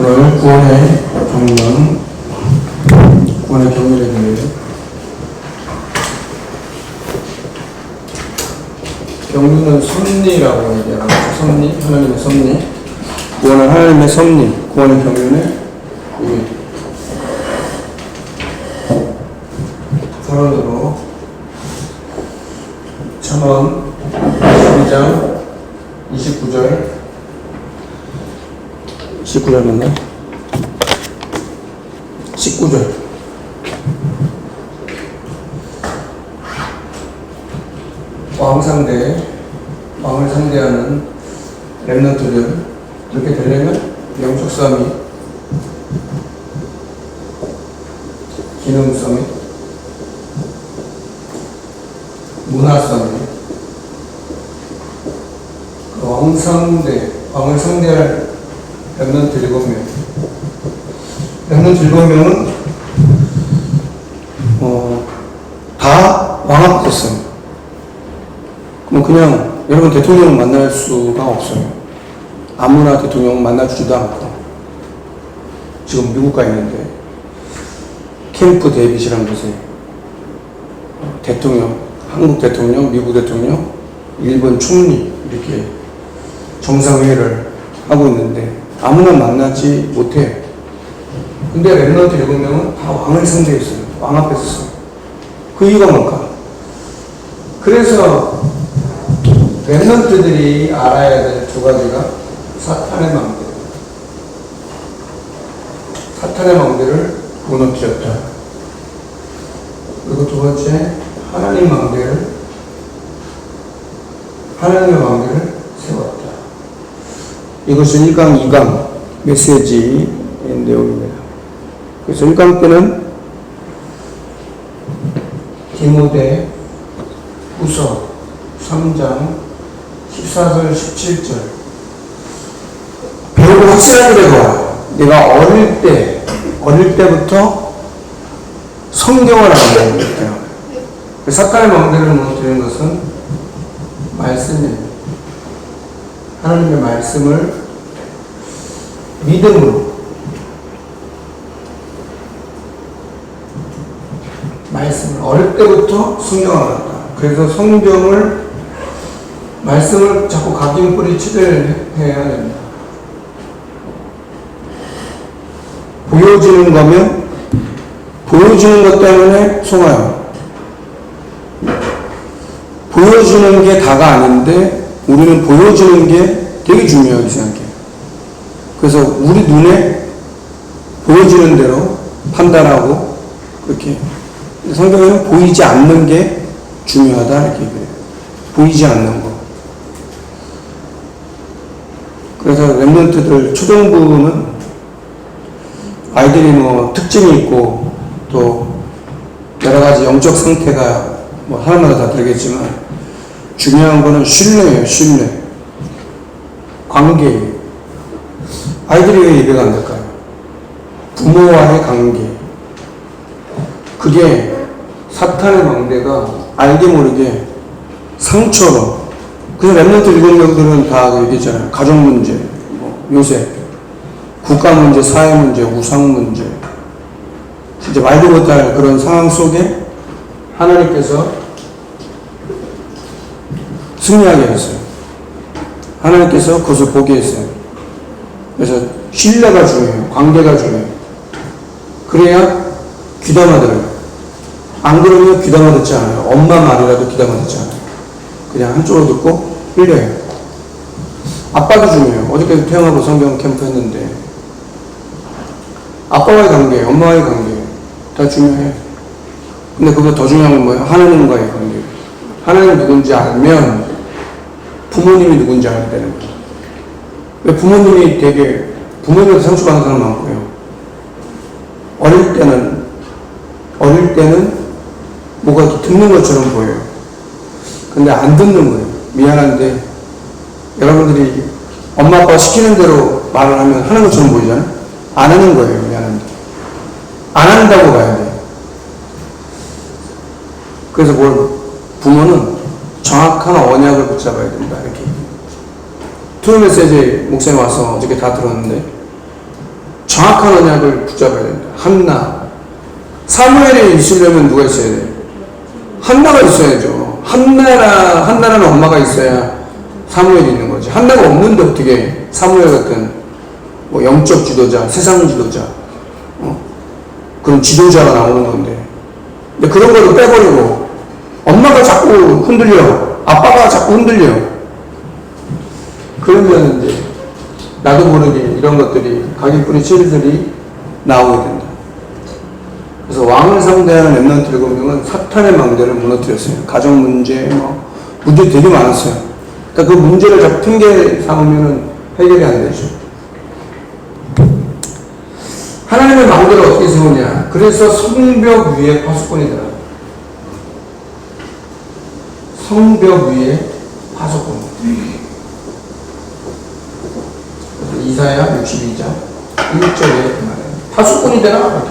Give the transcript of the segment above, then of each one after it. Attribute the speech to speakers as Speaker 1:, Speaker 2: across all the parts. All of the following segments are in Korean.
Speaker 1: 오늘 구원의 경륜에 대해 경륜은 섭리라고 얘기하죠. 섭리, 하나님의 섭리. 구원은 하나님의 섭리, 구원의 경륜에 서론으로 잠언 12장 19절 맞나? 19절. 왕을 상대하는 렘넌트들, 이렇게 되려면 영적 싸움이, 기능 싸움이, 문화 싸움이, 왕을 상대할 렘넌트 7명. 렘넌트 7명은 다 왕합됐어요. 그럼 그냥 여러분 대통령을 만날 수가 없어요. 아무나 대통령을 만나주지도 않고. 지금 미국 가 있는데 캠프 데이빗이라는 곳에 대통령, 한국 대통령, 미국 대통령, 일본 총리 이렇게 정상회의를 하고 있는데 아무나 만나지 못해요. 근데 렘넌트 7명은 다 왕을 상대했어요. 왕 앞에 섰어요. 그 이유가 뭘까? 그래서 렘넌트들이 알아야 될 2가지가 사탄의 망대. 사탄의 망대를 무너뜨렸다. 그리고 2번째, 하나님의 망대를 세웠다. 이것은 1강, 2강 메시지의 내용입니다. 그래서 1강 때는 디모데 후서 3장 14절 17절 배우고 확실하게 배워라. 내가 어릴 때부터 성경을 알아야 됩니다. 사탄의 망대를 무너뜨리는 것은 말씀이에요. 하나님의 말씀을 믿음으로 말씀을 어릴 때부터 성경을 알았다. 그래서 말씀을 자꾸 각인뿌리 치료를 해야 됩니다. 보여지는 거면 보여지는 것 때문에 속아요. 보여주는 게 다가 아닌데 우리는 보여주는 게 되게 중요하게 생각해요. 그래서 우리 눈에 보여지는 대로 판단하고 그렇게. 성경에는 보이지 않는 게 중요하다 이렇게 얘기해요. 보이지 않는 거. 그래서 렘넌트들 초등부는 아이들이 특징이 있고 또 여러 가지 영적 상태가 사람마다 다 다르겠지만 중요한 거는 신뢰예요. 신뢰. 관계예요. 아이들이 왜 예배가 안 될까요? 부모와의 관계. 그게 사탄의 망대가 알게 모르게 상처로. 그래서 렘넌트 7명들은 다 얘기했잖아요. 가족 문제, 요새 국가 문제, 사회 문제, 우상 문제. 진짜 말도 못할 그런 상황 속에 하나님께서 승리하게 했어요. 하나님께서 그것을 보게 했어요. 그래서 신뢰가 중요해요. 관계가 중요해요. 그래야 귀담아 들어요. 안 그러면 귀담아 듣지 않아요. 엄마 말이라도 귀담아 듣지 않아요. 그냥 한쪽으로 듣고 흘려요. 아빠도 중요해요. 어저께도 태영하고 성경 캠프 했는데 아빠와의 관계, 엄마와의 관계 다 중요해요. 근데 그보다 더 중요한 건 뭐예요? 하나님과의 관계. 하나님 누군지 알면 부모님이 누군지 알게 되는 거예요. 왜 부모님한테 상처받는 사람 많고요. 어릴 때는 뭐가 듣는 것처럼 보여요. 근데 안 듣는 거예요. 미안한데 여러분들이 엄마 아빠가 시키는 대로 말을 하면 하는 것처럼 보이잖아요. 안 하는 거예요. 미안한데 안 한다고 봐야 돼요. 그래서 부모는 정확한 언약을 붙잡아야 된다 이렇게. 투어 메시지 목사님 와서 어저께 다 들었는데 정확한 언약을 붙잡아야 된다. 한나. 사무엘이 있으려면 누가 있어야 돼? 한나가 있어야죠. 한나라는 엄마가 있어야 사무엘이 있는 거지. 한나가 없는데 어떻게 사무엘 같은 뭐 영적 지도자, 세상 지도자, 그런 지도자가 나오는 건데. 근데 그런 거를 빼버리고 엄마가 자꾸 흔들려. 아빠가 자꾸 흔들려. 그러면 이제 나도 모르게 이런 것들이 가기뿐이 체리들이 나오게 된다. 그래서 왕을 상대하는 렘넌트 7명은 사탄의 망대를 무너뜨렸어요. 가정 문제, 문제 되게 많았어요. 그러니까 그 문제를 자꾸 핑계 삼으면 해결이 안 되죠. 하나님의 망대를 어떻게 세우냐. 그래서 성벽 위에 파수꾼이더라. 성벽 위에 파수꾼. 이사야 62장 1절에 말해요. 파수꾼이 되라. 이렇게.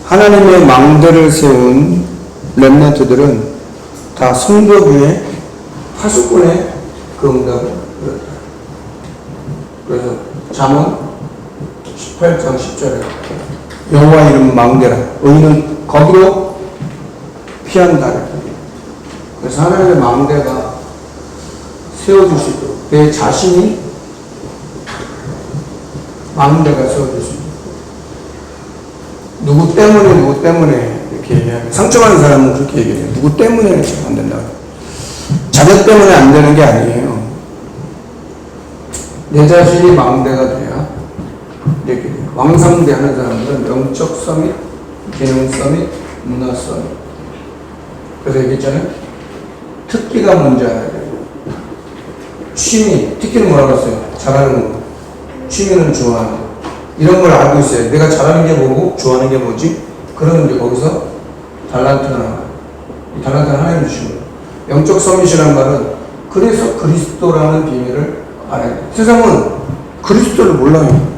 Speaker 1: 하나님의 망대를 세운 렘넌트들은 다 성벽 위에 파수꾼의 그 응답을 들었다. 그래서 잠언 18장 10절에 여호와 이름은 망대라. 의인은 거기로 피한다. 그래서 하나님의 망대가 세워질 수 있도록 내 자신이 망대가 세워질 수 있도록 누구 때문에 이렇게 얘기하면 상처받는 사람은 그렇게 얘기해요. 누구 때문에 지금 안 된다. 자녀 때문에 안 되는 게 아니에요. 내 자신이 망대가 돼야 이렇게 돼요. 왕상대 하는 사람들은 영적 서밋, 개념 서밋, 문화 서밋. 그래서 얘기했잖아요. 특기가 뭔지 알아야 돼요. 취미, 특기는 뭐라고 했어요? 잘하는 거. 취미는 좋아하는 거. 이런 걸 알고 있어요. 내가 잘하는 게 뭐고 좋아하는 게 뭐지? 그러면 이제 거기서 달란트가 나와요. 이 달란트는 하나님 주신 거예요. 영적 서밋이라는 말은 그래서 그리스도라는 비밀을 알아야 돼요. 세상은 그리스도를 몰라요.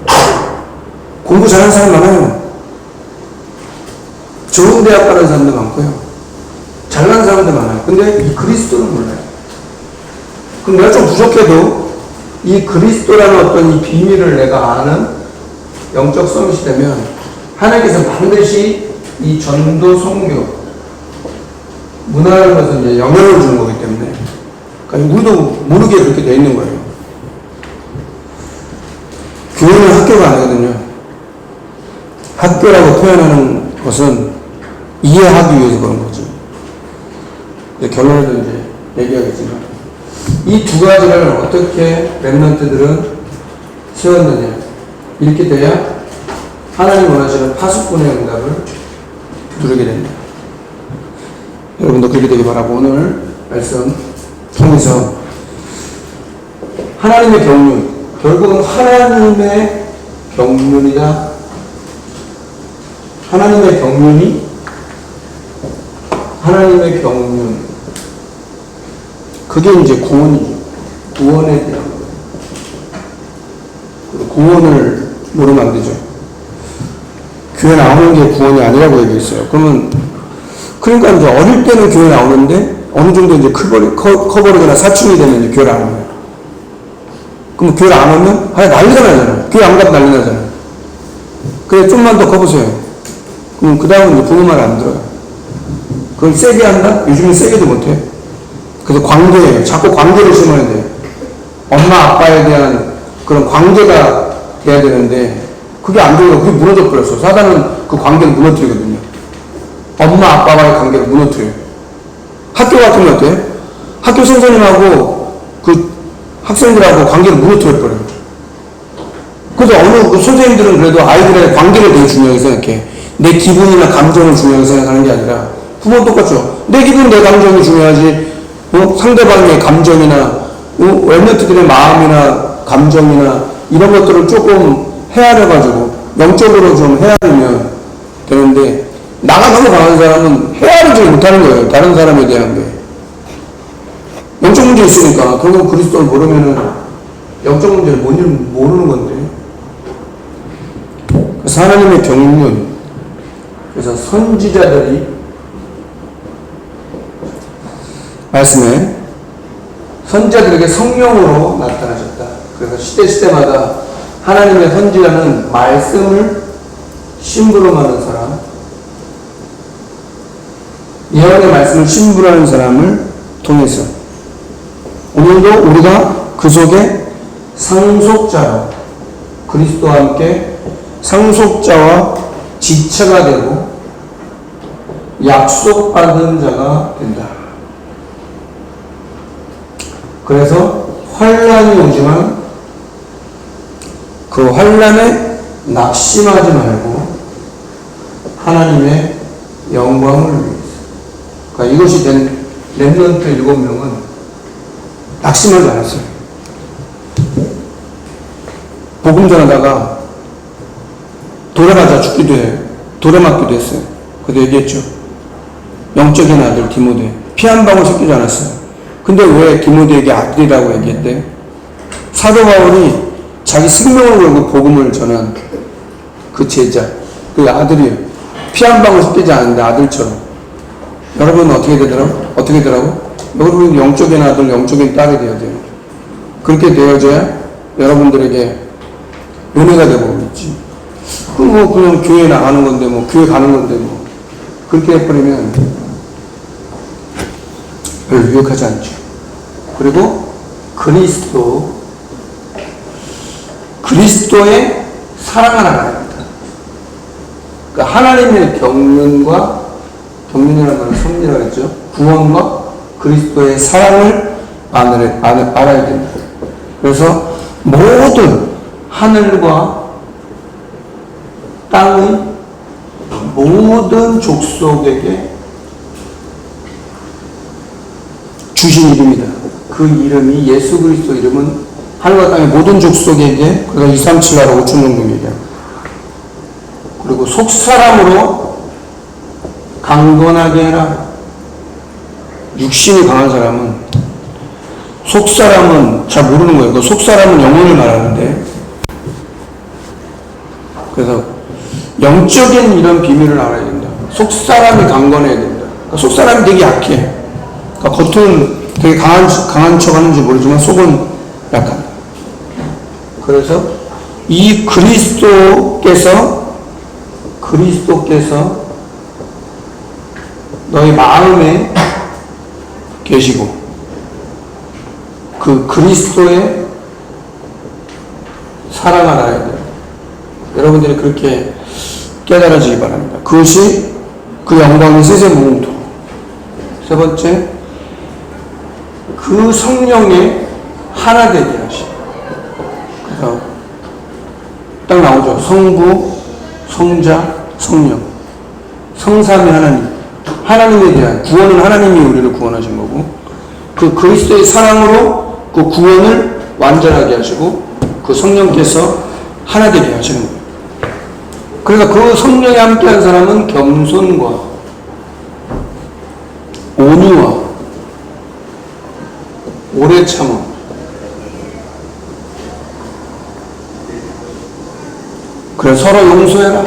Speaker 1: 공부 잘하는 사람 많아요. 좋은 대학 가는 사람도 많고요. 잘난 사람도 많아요. 근데 이 그리스도를 몰라요. 그럼 내가 좀 부족해도 이 그리스도라는 어떤 이 비밀을 내가 아는 영적 서밋이 되면 하나님께서 반드시 이 전도, 성교, 문화라는 것은 이제 영향을 주는 거기 때문에 그러니까 우리도 모르게 그렇게 되어 있는 거예요. 교회는 학교가 아니거든요. 학교라고 표현하는 것은 이해하기 위해서 그런 거죠. 결론에도 이제 얘기하겠지만 이 두 가지를 어떻게 렘넌트들은 세웠느냐. 이렇게 돼야 하나님 원하시는 파수꾼의 응답을 누리게 됩니다. 여러분도 그렇게 되길 바라고 오늘 말씀 통해서 하나님의 경륜, 결국은 하나님의 경륜이다. 하나님의 경륜이 하나님의 경륜, 그게 이제 구원이죠. 구원에 대한 거예요. 구원을 모르면 안 되죠. 교회 나오는 게 구원이 아니라고 얘기했어요. 그러니까 이제 어릴 때는 교회 나오는데 어느 정도 이제 커버리거나 사춘이 되면 이제 교회를 안 오는 거예요. 그럼 교회를 안 오면 난리가 나잖아요. 교회 안 가도 난리 나잖아요. 그래, 좀만 더 커보세요. 그럼 그 다음은 이제 부모 말 안 들어요. 그걸 세게 한다? 요즘은 세게도 못해. 그래서 관계예요. 자꾸 관계를 심어야 돼요. 엄마, 아빠에 대한 그런 관계가 돼야 되는데, 그게 안 되고, 그게 무너져 버렸어. 사단은 그 관계를 무너뜨리거든요. 엄마, 아빠와의 관계를 무너뜨려요. 학교 같으면 어때요? 학교 선생님하고 그 학생들하고 관계를 무너뜨려 버려요. 그래서 어느 그 선생님들은 그래도 아이들의 관계를 되게 중요하게 생각해. 내 기분이나 감정을 중요하게 생각하는 게 아니라, 부모는 똑같죠. 내 기분, 내 감정이 중요하지, 상대방의 감정이나, 렘넌트들의 마음이나 감정이나, 이런 것들을 조금 헤아려가지고, 영적으로 좀 헤아리면 되는데, 나가 너무 강한 사람은 헤아리지 못하는 거예요. 다른 사람에 대한 게. 영적 문제 있으니까, 결국 그리스도를 모르면은, 영적 문제를 모르는 건데. 그래서 하나님의 경륜, 그래서 선지자들이 말씀에 선지자들에게 성령으로 나타나셨다. 그래서 시대마다 하나님의 선지자는 말씀을 심부름하는 사람, 예언의 말씀을 심부름하는 사람을 통해서 오늘도 우리가 그 속에 상속자로 그리스도와 함께 상속자와 지체가 되고 약속받은 자가 된다. 그래서 환란이 오지만 그 환란에 낙심하지 말고 하나님의 영광을 위해서. 그러니까 이것이 된 렘넌트 7명은 낙심하지 않았어요. 복음 전하다가 돌에 맞아 죽기도 해요. 돌에 맞기도 했어요. 그도 얘기했죠. 영적인 아들 디모데 피 한 방울 섞이지 않았어요. 근데 왜 디모데에게 아들이라고 얘기했대? 사도 바울이 자기 생명을 걸고 복음을 전한 그 제자, 그 아들이에요. 피 한 방울 섞이지 않은데 아들처럼. 여러분은 어떻게 되더라고? 어떻게 되라고? 여러분은 영적인 아들, 영적인 딸이 되어야 돼요. 그렇게 되어져야 여러분들에게 은혜가 되고 있지. 그냥 교회 나가는 건데, 교회 가는 건데, 그렇게 해버리면 별로 유익하지 않죠. 그리고 그리스도의 사랑을 알아야 합니다. 그러니까 하나님의 경륜이라는 말은 섭리라고 했죠. 구원과 그리스도의 사랑을 알아야 됩니다. 그래서 모든 하늘과 땅의 모든 족속에게 주신 이름이다. 그 이름이 예수 그리스도 이름은 하늘과 땅의 모든 족속에게, 그래서 237나라 5천 정도 얘기합니다. 그리고 속사람으로 강건하게 해라. 육신이 강한 사람은, 속사람은 잘 모르는 거예요. 그 속사람은 영혼을 말하는데, 그래서 영적인 이런 비밀을 알아야 된다. 속사람이 강건해야 된다. 그러니까 속사람이 되게 약해. 그러니까 겉은 되게 강한 척 하는지 모르지만 속은 약하다. 그래서 이 그리스도께서 너희 마음에 계시고 그 그리스도의 사랑을 알아야 돼요. 여러분들이 그렇게 깨달아지기 바랍니다. 그것이 그 영광이 세세무궁토록. 세 번째, 그 성령에 하나 되게 하시. 그래서 딱 나오죠. 성부, 성자, 성령. 성삼위 하나님에 대한 구원은 하나님이 우리를 구원하신 거고, 그 그리스도의 사랑으로 그 구원을 완전하게 하시고 그 성령께서 하나 되게 하시는 거예요. 그래서 그 성령에 함께한 사람은 겸손과 온유와 오래 참음, 그래서 서로 용서해라.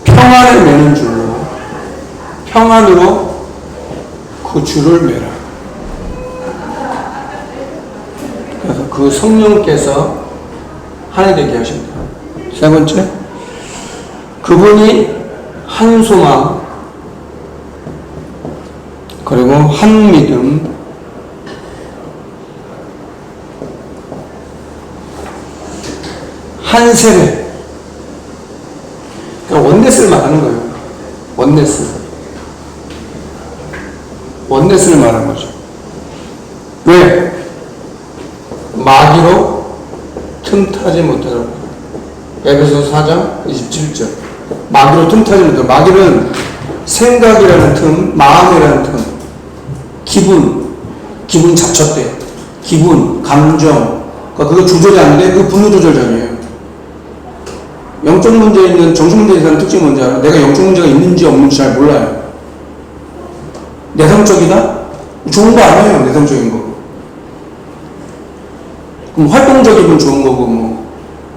Speaker 1: 평안을 매는 줄로 평안으로 그 줄을 매라. 그래서 그 성령께서 하나 되게 하십니다. 세 번째, 그분이 한 소망, 그리고 한 믿음, 한 세례. 그러니까 원네스를 말하는 거예요. 원네스를 말하는 거죠. 왜? 마귀로 틈타지 못하도록. 에베소서 4장 27절. 마귀로 틈타지 못하도록. 마귀는 생각이라는 틈, 마음이라는 틈, 기분 자처대, 기분, 감정, 그러니까 그거 조절이 안 돼? 그거 분노 조절장애예요. 영적 문제 있는, 정신 문제에 대한 특징이 뭔지 알아? 내가 영적 문제가 있는지 없는지 잘 몰라요. 내성적이다? 좋은 거 아니에요, 내성적인 거. 그럼 활동적이면 좋은 거고,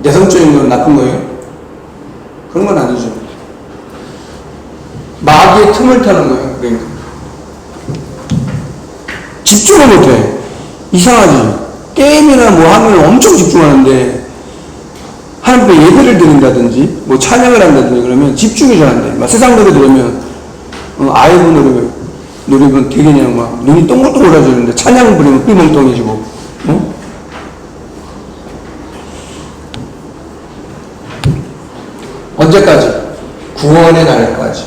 Speaker 1: 내성적인 건 나쁜 거예요? 그런 건 아니죠. 마귀의 틈을 타는 거예요, 그러니까. 집중을 못해. 이상하지. 게임이나 뭐 하면 엄청 집중하는데 하나님께 예배를 드린다든지 뭐 찬양을 한다든지 그러면 집중이 잘 안 돼. 막 세상 노래 들으면 아이브 노래면 되게 그냥 막 눈이 동글동글해지는데 찬양 부르면 삐멍덩해지고 언제까지? 구원의 날까지.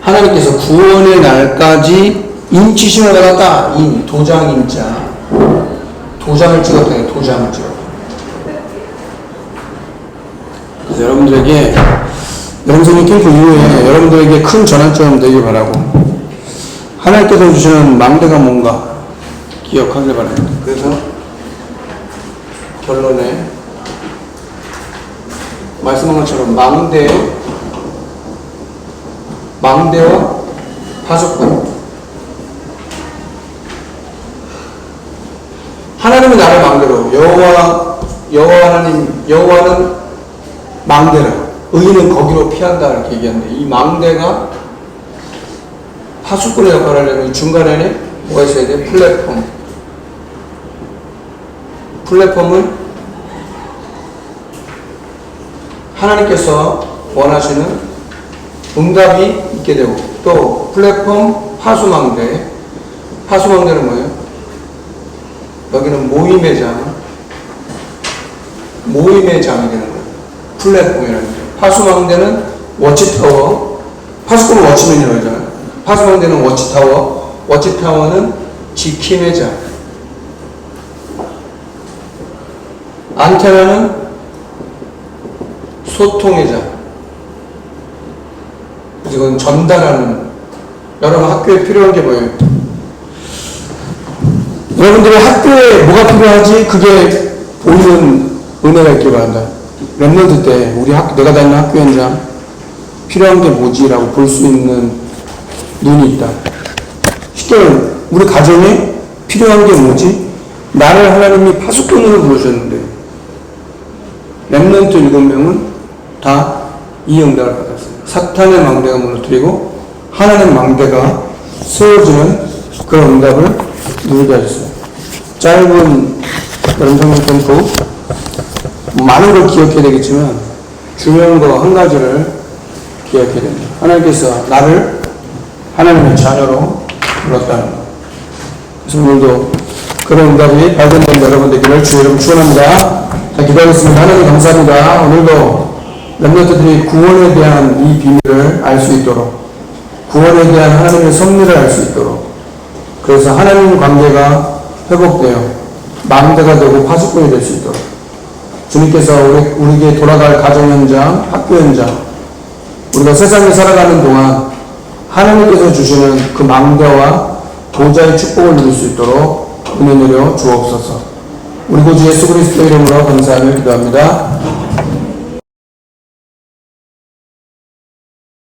Speaker 1: 하나님께서 구원의 날까지 인치심을 받았다. 도장 인자. 도장을 찍었다. 도장을 찍었다. 그래서 여러분들에게 영성의 캠프 이후에 여러분들에게 큰 전환점 되길 바라고, 하나님께서 주시는 망대가 뭔가 기억하길 바랍니다. 그래서 결론에 말씀한 것처럼 망대와 파수꾼. 하나님은 나를 망대로, 여호와는 망대라, 의인은 거기로 피한다 이렇게 얘기하는데, 이 망대가 파수꾼의 역할을 하려면 중간에는 뭐가 있어야 돼? 플랫폼을 하나님께서 원하시는 응답이 있게 되고, 또 플랫폼 파수망대는 뭐예요? 여기는 모임의 장이 되는 거예요. 플랫폼이라는 거예요. 파수망대는 워치타워, 파수꾼은 워치맨이라고 하잖아요. 파수망대는 워치타워는 지킴의 장, 안테나는 소통의 장. 이건 전달하는. 여러분 학교에 필요한 게 뭐예요? 여러분들이 학교에 뭐가 필요하지? 그게 보이는 은혜가 있길 바란다. 랩런트 때 내가 다니는 학교 현장 필요한 게 뭐지? 라고 볼 수 있는 눈이 있다. 쉽게 말하면 우리 가정에 필요한 게 뭐지? 나를 하나님이 파수꾼으로 부르셨는데 랩런트 7명은 다 이 응답을 받았어요. 사탄의 망대가 무너뜨리고 하나님의 망대가 세워지는 그런 응답을 누리게 하셨어요. 짧은 여름 성경 캠프 많은 걸 기억해야 되겠지만 중요한 거 한 가지를 기억해야 됩니다. 하나님께서 나를 하나님의 자녀로 불렀다는 것. 그래서 오늘도 그런 응답이 발견된 여러분 되기를 주의 이름 축원합니다. 자, 기도하겠습니다. 하나님 감사합니다. 오늘도 렘넌트들이 구원에 대한 이 비밀을 알 수 있도록, 구원에 대한 하나님의 섭리를 알 수 있도록, 그래서 하나님 관계가 회복되어 망대가 되고 파수꾼이 될 수 있도록 주님께서 우리에게 돌아갈 가정 현장, 학교 현장, 우리가 세상에 살아가는 동안 하나님께서 주시는 그 망대와 보좌의 축복을 누릴 수 있도록 은혜 내려 주옵소서. 우리 구주 예수 그리스도 이름으로 감사하며 기도합니다.